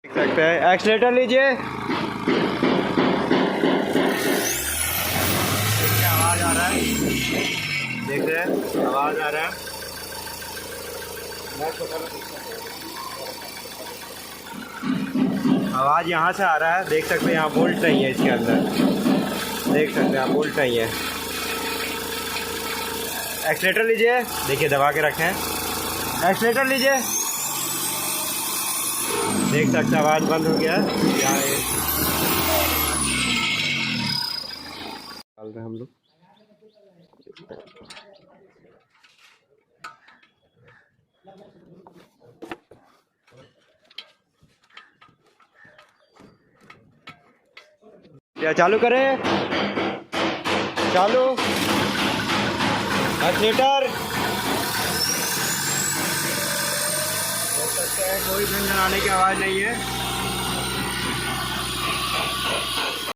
देख सकते हैं, एक्सीलेटर लीजिए। आवाज आ रहा है, देख रहे हैं आवाज आ रहा है। आवाज यहाँ से आ रहा है, देख सकते हैं यहाँ बोल्ट नहीं है इसके अंदर, देख सकते हैं यहाँ बोल्ट नहीं है। एक्सीलेटर लीजिए, देखिए दबा के रखें, एक्सीलेटर लीजिए। देख सकते हैं आवाज़ बंद हो गया है। यहाँ डाल रहे हैं हम लोग। क्या चालू करें? चालू, एक्सीलेटर। देख सकते हैं कोई झंझनाने की आवाज़ नहीं है।